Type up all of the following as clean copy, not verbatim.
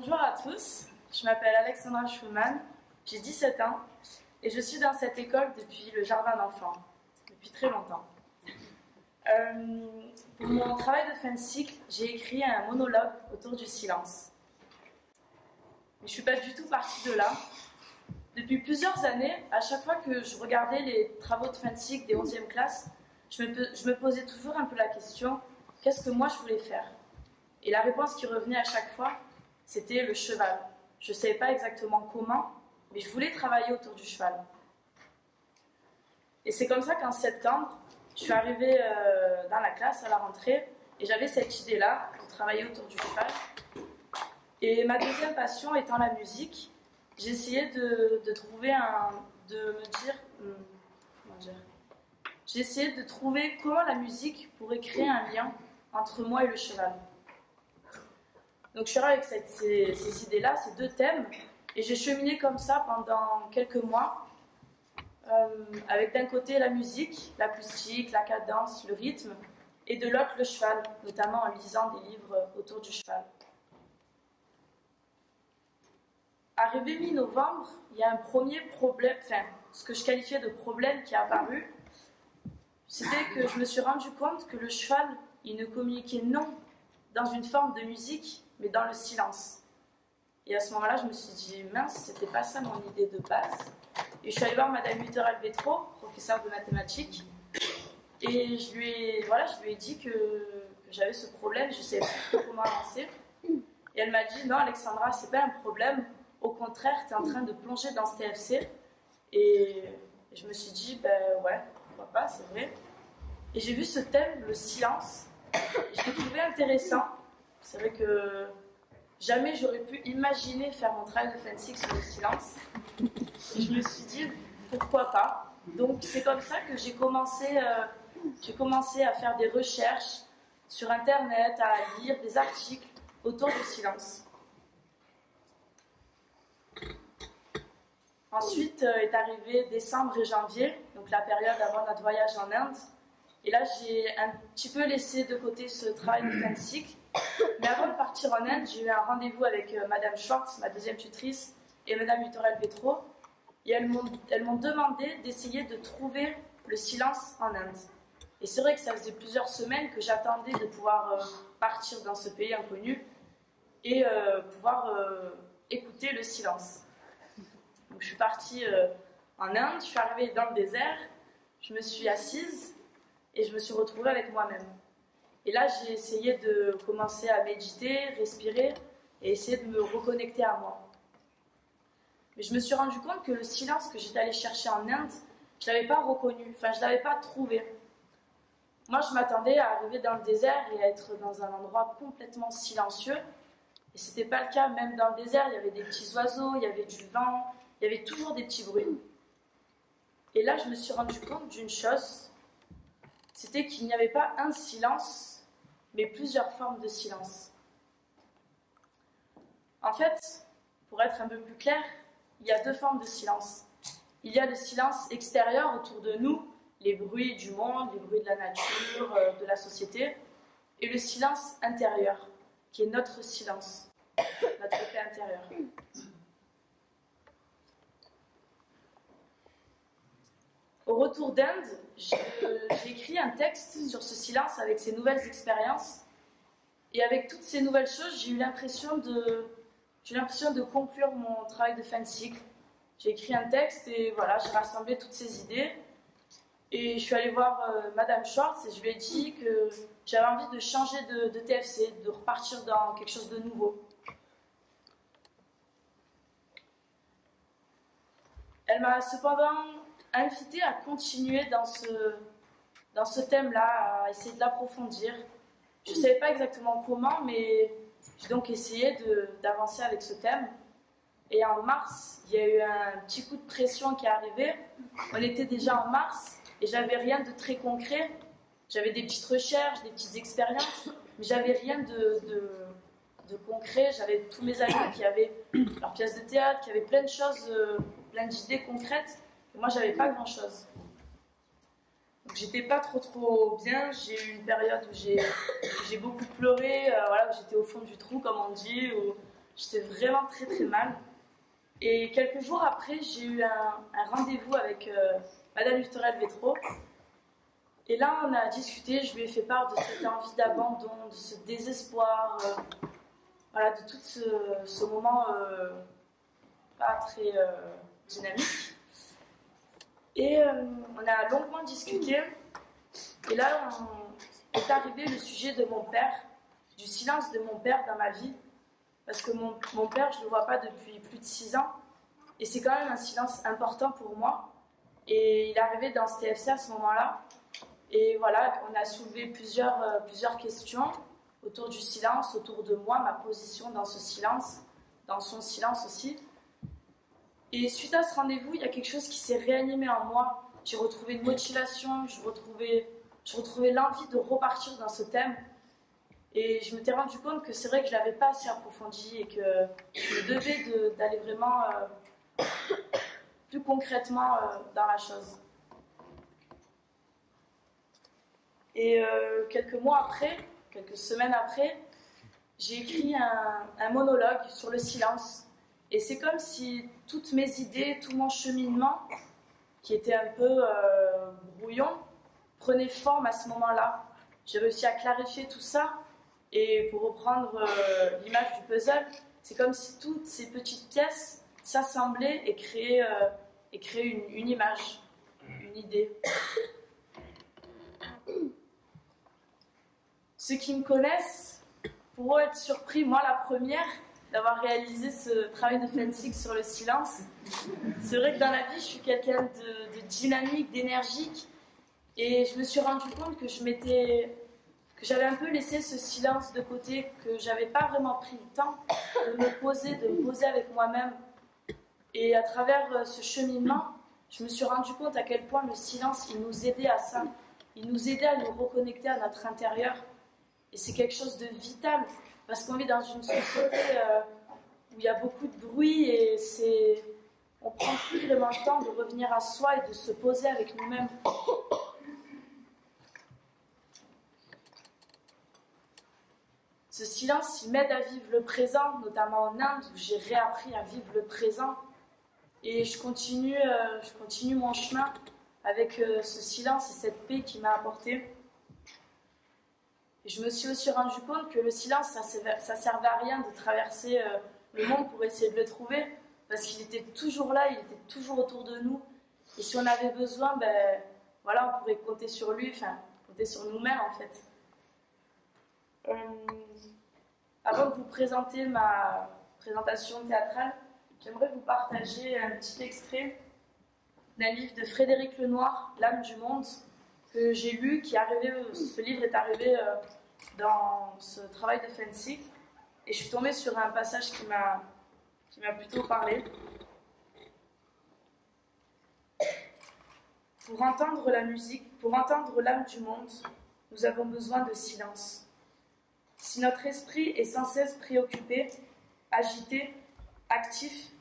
Bonjour à tous, je m'appelle Alexandra Schumann, j'ai 17 ans et je suis dans cette école depuis le jardin d'enfants, depuis très longtemps. Pour mon travail de fin de cycle, j'ai écrit un monologue autour du silence. Mais je ne suis pas du tout partie de là. Depuis plusieurs années, à chaque fois que je regardais les travaux de fin de cycle des 11e classes, je me posais toujours un peu la question, qu'est-ce que moi je voulais faire? Et la réponse qui revenait à chaque fois, c'était le cheval. Je ne savais pas exactement comment, mais je voulais travailler autour du cheval. Et c'est comme ça qu'en septembre, je suis arrivée dans la classe à la rentrée et j'avais cette idée-là de travailler autour du cheval. Et ma deuxième passion étant la musique, j'ai essayé de trouver j'ai essayé de trouver comment la musique pourrait créer un lien entre moi et le cheval. Donc je suis arrivée avec ces idées-là, ces deux thèmes, et j'ai cheminé comme ça pendant quelques mois, avec d'un côté la musique, l'acoustique, la cadence, le rythme, et de l'autre le cheval, notamment en lisant des livres autour du cheval. Arrivé mi-novembre, il y a un premier problème, ce que je qualifiais de problème qui est apparu, c'était que je me suis rendu compte que le cheval, il ne communiquait non dans une forme de musique, mais dans le silence. Et à ce moment-là, je me suis dit, mince, c'était pas ça mon idée de base. Et je suis allée voir Madame Luther-Alvetro, professeure de mathématiques, et je lui ai dit que j'avais ce problème, je ne savais pas comment avancer. Et elle m'a dit, non Alexandra, c'est pas un problème, au contraire, tu es en train de plonger dans ce TFC. Et je me suis dit, ben ouais, pourquoi pas, c'est vrai. Et j'ai vu ce thème, le silence, et je l'ai trouvé intéressant. C'est vrai que jamais j'aurais pu imaginer faire mon travail de fin de cycle sur le silence. Et je me suis dit, pourquoi pas. Donc c'est comme ça que j'ai commencé à faire des recherches sur Internet, à lire des articles autour du silence. Ensuite est arrivé décembre et janvier, donc la période avant notre voyage en Inde. Et là, j'ai un petit peu laissé de côté ce travail de fin de cycle. Mais avant de partir en Inde, j'ai eu un rendez-vous avec Madame Schwartz, ma deuxième tutrice, et Madame Luther-Alvetro. Et elles m'ont demandé d'essayer de trouver le silence en Inde. Et c'est vrai que ça faisait plusieurs semaines que j'attendais de pouvoir partir dans ce pays inconnu et pouvoir écouter le silence. Donc je suis partie en Inde, je suis arrivée dans le désert, je me suis assise et je me suis retrouvée avec moi-même. Et là, j'ai essayé de commencer à méditer, respirer et essayer de me reconnecter à moi. Mais je me suis rendu compte que le silence que j'étais allée chercher en Inde, je ne l'avais pas reconnu, je ne l'avais pas trouvé. Moi, je m'attendais à arriver dans le désert et à être dans un endroit complètement silencieux. Et ce n'était pas le cas, même dans le désert, il y avait des petits oiseaux, il y avait du vent, il y avait toujours des petits bruits. Et là, je me suis rendu compte d'une chose, c'était qu'il n'y avait pas un silence, mais plusieurs formes de silence. En fait, pour être un peu plus clair, il y a deux formes de silence. Il y a le silence extérieur autour de nous, les bruits du monde, les bruits de la nature, de la société, et le silence intérieur, qui est notre silence, notre paix intérieure. Au retour d'Inde, j'ai écrit un texte sur ce silence avec ces nouvelles expériences. Et avec toutes ces nouvelles choses, j'ai eu l'impression de conclure mon travail de fin de cycle. J'ai écrit un texte et voilà, j'ai rassemblé toutes ces idées. Et je suis allée voir Madame Schwartz et je lui ai dit que j'avais envie de changer de TFC, de repartir dans quelque chose de nouveau. Elle m'a cependant invité à continuer dans ce thème-là, à essayer de l'approfondir. Je ne savais pas exactement comment, mais j'ai donc essayé d'avancer avec ce thème. Et en mars, il y a eu un petit coup de pression qui est arrivé. On était déjà en mars et j'avais rien de très concret. J'avais des petites recherches, des petites expériences, mais j'avais rien de concret. J'avais tous mes amis qui avaient leur pièce de théâtre, qui avaient plein de choses, plein d'idées concrètes. Et moi, j'avais pas grand-chose. Donc, j'étais pas trop bien. J'ai eu une période où j'ai beaucoup pleuré, voilà, où j'étais au fond du trou, comme on dit, où j'étais vraiment très très mal. Et quelques jours après, j'ai eu un rendez-vous avec Madame Victoria Vétro. Et là, on a discuté, je lui ai fait part de cette envie d'abandon, de ce désespoir, voilà, de tout ce moment pas très dynamique. Et on a longuement discuté. Et là, est arrivé le sujet de mon père, du silence de mon père dans ma vie. Parce que mon père, je ne le vois pas depuis plus de 6 ans. Et c'est quand même un silence important pour moi. Et il est arrivé dans ce TFC à ce moment-là. Et voilà, on a soulevé plusieurs questions autour du silence, autour de moi, ma position dans ce silence, dans son silence aussi. Et suite à ce rendez-vous, il y a quelque chose qui s'est réanimé en moi. J'ai retrouvé une motivation, je retrouvais l'envie de repartir dans ce thème. Et je m'étais rendu compte que c'est vrai que je ne l'avais pas assez approfondi et que je me devais d'aller vraiment plus concrètement dans la chose. Et quelques semaines après, j'ai écrit un monologue sur le silence. Et c'est comme si toutes mes idées, tout mon cheminement, qui était un peu brouillon, prenait forme à ce moment-là. J'ai réussi à clarifier tout ça. Et pour reprendre l'image du puzzle, c'est comme si toutes ces petites pièces s'assemblaient et créaient une image, une idée. Ceux qui me connaissent pourront être surpris, moi la première, d'avoir réalisé ce travail de fencing sur le silence. C'est vrai que dans la vie, je suis quelqu'un de dynamique, d'énergique, et je me suis rendu compte que j'avais un peu laissé ce silence de côté, que j'avais pas vraiment pris le temps de me poser avec moi-même. Et à travers ce cheminement, je me suis rendu compte à quel point le silence, il nous aidait à ça. Il nous aidait à nous reconnecter à notre intérieur. Et c'est quelque chose de vital, parce qu'on vit dans une société où il y a beaucoup de bruit et on ne prend plus vraiment le temps de revenir à soi et de se poser avec nous-mêmes. Ce silence, il m'aide à vivre le présent, notamment en Inde, où j'ai réappris à vivre le présent. Et je continue mon chemin avec ce silence et cette paix qu'il m'a apporté. Et je me suis aussi rendu compte que le silence, ça servait à rien de traverser le monde pour essayer de le trouver, parce qu'il était toujours là, il était toujours autour de nous. Et si on avait besoin, voilà, on pourrait compter sur lui, enfin, compter sur nous-mêmes en fait. Avant de vous présenter ma présentation théâtrale, j'aimerais vous partager un petit extrait d'un livre de Frédéric Lenoir, L'âme du monde, que j'ai lu, ce livre est arrivé dans ce travail de fencing, et je suis tombée sur un passage qui m'a plutôt parlé. Pour entendre la musique, pour entendre l'âme du monde, nous avons besoin de silence. Si notre esprit est sans cesse préoccupé, agité, actif,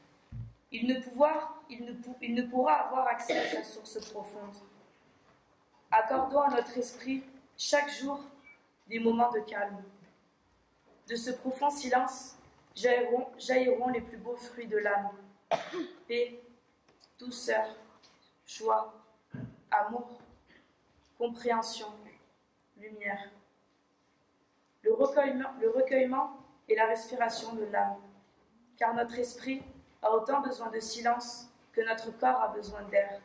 il ne pourra avoir accès à sa source profonde. Accordons à notre esprit, chaque jour, des moments de calme. De ce profond silence, jailliront les plus beaux fruits de l'âme. Paix, douceur, joie, amour, compréhension, lumière. Le recueillement est la respiration de l'âme, car notre esprit a autant besoin de silence que notre corps a besoin d'air.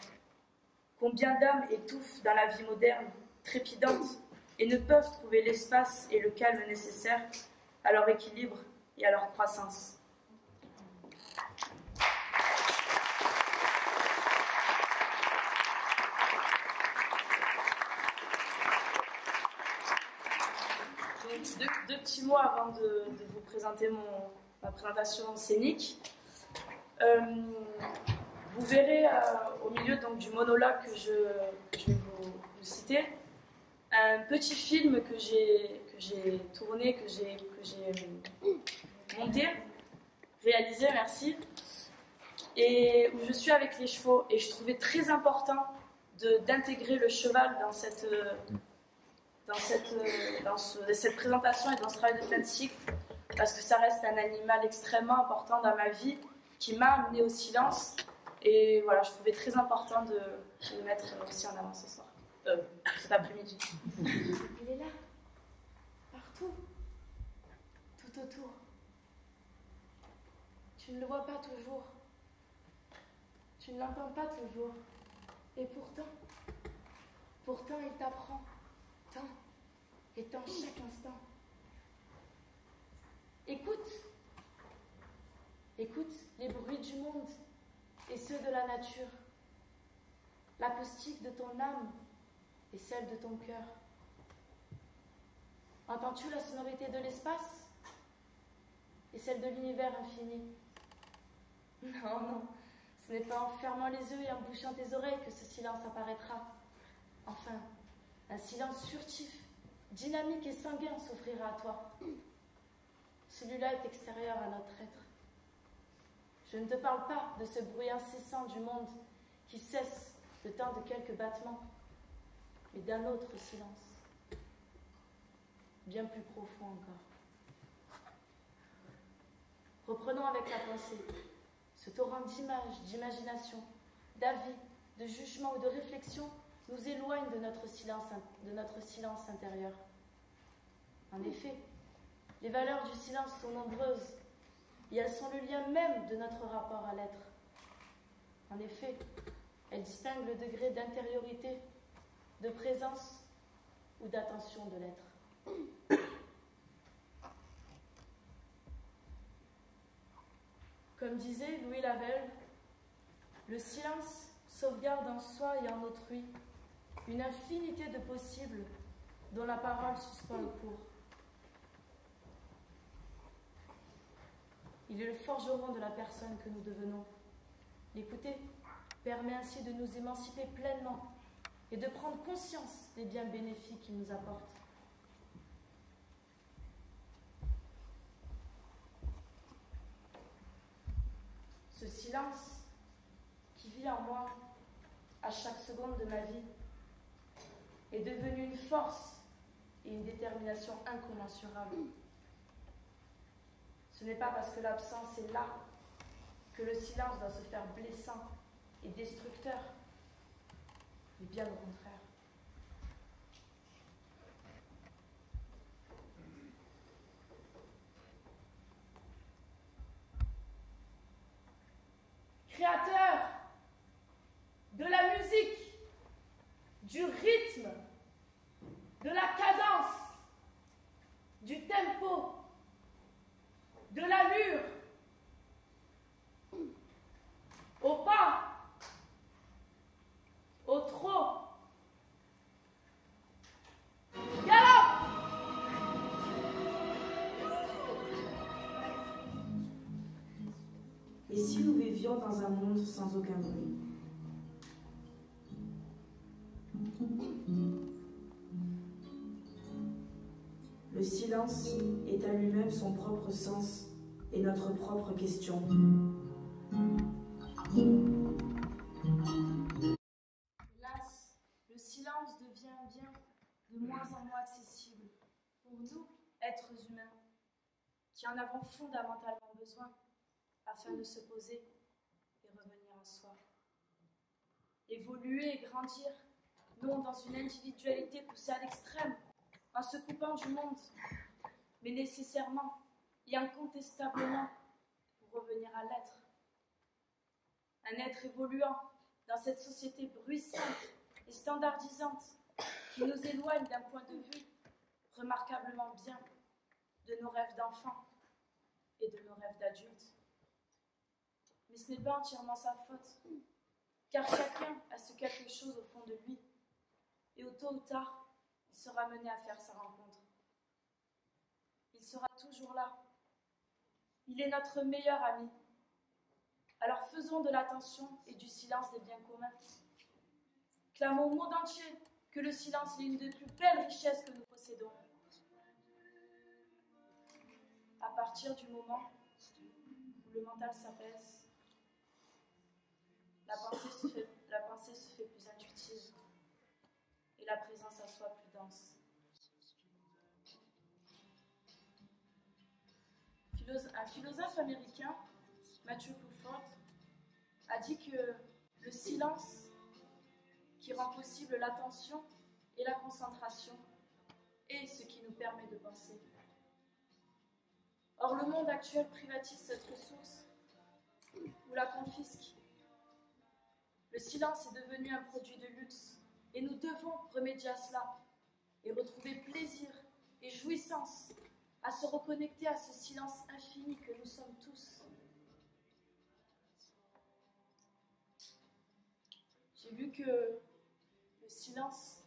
Combien d'âmes étouffent dans la vie moderne, trépidantes, et ne peuvent trouver l'espace et le calme nécessaires à leur équilibre et à leur croissance. Deux petits mots avant de vous présenter ma présentation scénique. Vous verrez au milieu donc, du monologue que je vais vous citer, un petit film que j'ai tourné, que j'ai monté, réalisé, merci, et où je suis avec les chevaux. Et je trouvais très important d'intégrer le cheval dans cette présentation et dans ce travail de fencing, parce que ça reste un animal extrêmement important dans ma vie, qui m'a amené au silence. Et voilà, je trouvais très important de le mettre aussi en avant ce soir, cet après-midi. Il est là, partout, tout autour. Tu ne le vois pas toujours, tu ne l'entends pas toujours, et pourtant il t'apprend tant et tant chaque instant. Écoute les bruits du monde et ceux de la nature, l'acoustique de ton âme et celle de ton cœur. Entends-tu la sonorité de l'espace et celle de l'univers infini? Non, ce n'est pas en fermant les yeux et en bouchant tes oreilles que ce silence apparaîtra. Enfin, un silence furtif, dynamique et sanguin s'offrira à toi. Celui-là est extérieur à notre être. Je ne te parle pas de ce bruit incessant du monde qui cesse le temps de quelques battements, mais d'un autre silence, bien plus profond encore. Reprenons avec la pensée. Ce torrent d'images, d'imagination, d'avis, de jugement ou de réflexion nous éloigne de notre silence intérieur. En effet, les valeurs du silence sont nombreuses et elles sont le lien même de notre rapport à l'être. En effet, elles distinguent le degré d'intériorité, de présence ou d'attention de l'être. Comme disait Louis Lavelle, le silence sauvegarde en soi et en autrui une infinité de possibles dont la parole suspend le cours. Il est le forgeron de la personne que nous devenons. L'écouter permet ainsi de nous émanciper pleinement et de prendre conscience des biens bénéfiques qu'il nous apporte. Ce silence qui vit en moi à chaque seconde de ma vie est devenu une force et une détermination incommensurables. Ce n'est pas parce que l'absence est là que le silence doit se faire blessant et destructeur, mais bien au contraire. Créateur de la musique, du rythme, de la cadence, du tempo, de l'allure, au pas, au trot, galop. Et si nous vivions dans un monde sans aucun bruit? Le silence est à lui-même son propre sens et notre propre question. Hélas, le silence devient bien de moins en moins accessible pour nous, êtres humains, qui en avons fondamentalement besoin afin de se poser et revenir en soi. Évoluer et grandir, non dans une individualité poussée à l'extrême, en se coupant du monde, mais nécessairement et incontestablement pour revenir à l'être. Un être évoluant dans cette société bruissante et standardisante qui nous éloigne d'un point de vue remarquablement bien de nos rêves d'enfants et de nos rêves d'adultes. Mais ce n'est pas entièrement sa faute, car chacun a ce quelque chose au fond de lui, et au tôt ou tard, il sera mené à faire sa rencontre. Il sera toujours là. Il est notre meilleur ami. Alors faisons de l'attention et du silence des biens communs. Clamons au monde entier que le silence est l'une des plus belles richesses que nous possédons. À partir du moment où le mental s'apaise, la pensée se fait plus intuitive et la présence à soi plus dense. Un philosophe américain, Matthew Crawford, a dit que le silence qui rend possible l'attention et la concentration est ce qui nous permet de penser. Or, le monde actuel privatise cette ressource ou la confisque. Le silence est devenu un produit de luxe et nous devons remédier à cela et retrouver plaisir et jouissance à se reconnecter à ce silence infini que nous sommes tous. J'ai vu que le silence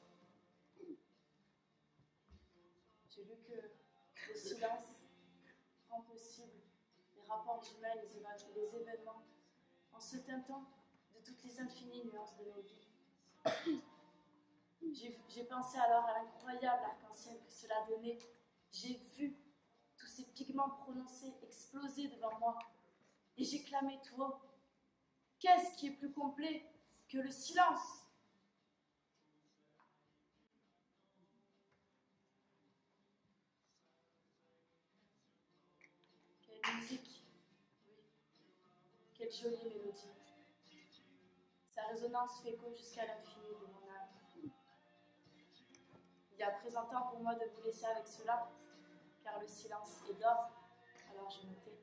rend possible les rapports humains, les événements, en se teintant de toutes les infinies nuances de nos vies. J'ai pensé alors à l'incroyable arc-en-ciel que cela donnait. J'ai vu tous ces pigments prononcés exploser devant moi. Et j'ai clamé tout haut. Qu'est-ce qui est plus complet que le silence ? Quelle musique, oui, quelle jolie mélodie. Sa résonance fait écho jusqu'à l'infini de mon âme. Il y a présent temps pour moi de vous laisser avec cela, car le silence est d'or, alors je me tais.